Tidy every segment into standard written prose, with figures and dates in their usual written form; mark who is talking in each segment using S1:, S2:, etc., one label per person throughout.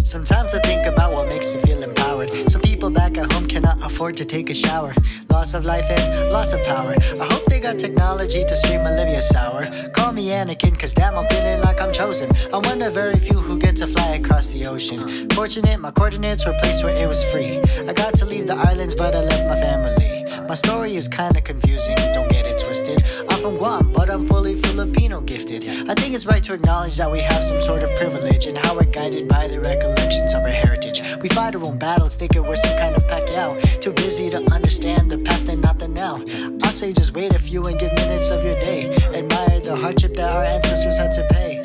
S1: Sometimes I think about what makes me feel empowered. Some people back at home cannot afford to take a shower. Loss of life and loss of power. I hope they got technology to stream Olivia Sour. Call me Anakin, cause damn I'm feeling like I'm chosen. I'm one of very few who get to fly across the ocean. Fortunate my coordinates were placed where it was free. I got to leave the islands but I left my family. My story is kinda confusing, don't get it twisted. I'm from Guam, but I'm fully Filipino gifted. I think it's right to acknowledge that we have some sort of privilege, and how we're guided by the recollections of our heritage. We fight our own battles, thinking we're some kind of Pacquiao. Too busy to understand the past and not the now. I'll say just wait a few and give minutes of your day. Admire the hardship that our ancestors had to pay.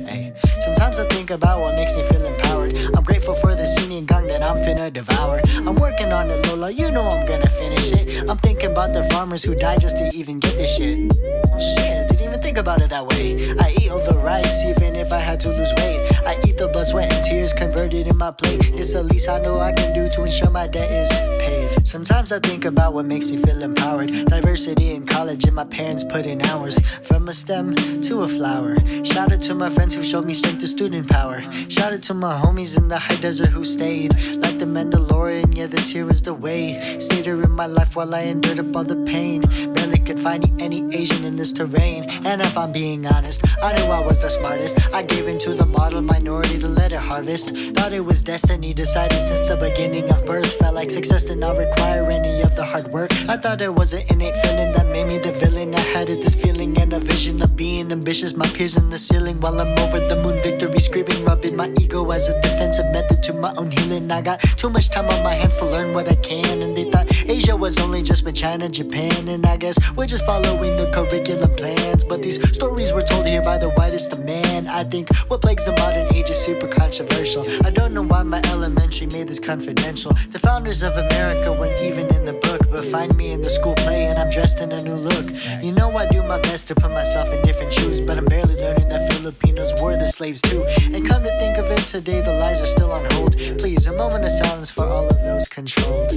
S1: Hey. Sometimes I think about what makes me feel empowered. I'm grateful for the sinigang that I'm finna devour. I'm working on it, Lola, you know I'm gonna finish it. I'm thinking about the farmers who died just to even get this shit. Oh shit, didn't even think about it that way. I eat all the rice even if I had to lose weight. I eat the blood, sweat, and tears converted in my plate. It's the least I know I can do to ensure my debt is paid. Sometimes I think about what makes me feel empowered. Diversity in college and my parents put in hours. From a stem to a flower. Shout out to my friends who showed me strength to student power. Shout out to my homies in the high desert who stayed. Like the Mandalorian, yeah, this here is the way. Stayed here in my life while I endured up all the pain. Barely could find any Asian in this terrain. And if I'm being honest, I knew I was the smartest. I gave into the model minority to let it harvest. Thought it was destiny, decided since the beginning of birth. Felt like success did not require any of the hard work. I thought it was an innate feeling that made me the villain. I had this feeling and a vision of being ambitious. My peers in the ceiling while I'm over the moon, victory screaming, rubbing my ego as a defensive method to my own healing. I got too much time on my hands to learn what I can, and they thought Asia was only just with China, Japan, and I guess we're just following the curriculum plans. But these stories were told here by the whitest of man. I think what plagues the modern age is super controversial. I don't know why my elementary made this confidential. The founders of America weren't even in the book, but find me in the school play and I'm dressed in a new look. You know I do my best to put myself in different shoes, but I'm barely learning that Filipinos were the slaves too. And come to think of it, today the lies are still on hold. Please, a moment of silence for all of those controlled.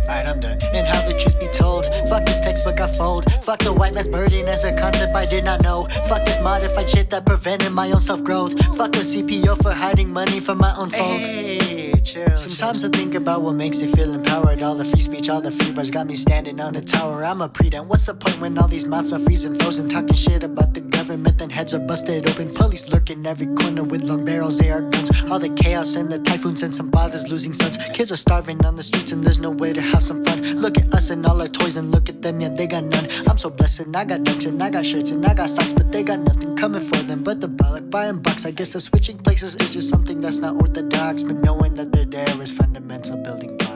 S1: Alright, I'm done. And how the truth be told, fuck this textbook I fold. Fuck the white man's burden as a concept I did not know. Fuck this modified shit that prevented my own self-growth. Fuck the CPO for hiding money from my own folks. Hey, chill. Sometimes I think about what makes me feel empowered. All the free speech, all the free bars got me standing on a tower. I'm a predent. What's the point when all these mouths are freezing, frozen, talking shit about the government, then heads are busted open. Police lurking every corner with long barrels, AR guns. All the chaos and the typhoons and some fathers losing sons. Kids are starving on the streets and there's no way to have some fun. Look at us and all our toys and look at them, yeah, they got none. I'm so blessed and I got dunks and I got shirts and I got socks, but they got nothing coming for them but the bollock buying box. I guess the switching places is just something that's not orthodox, but knowing that they're there is fundamental building blocks.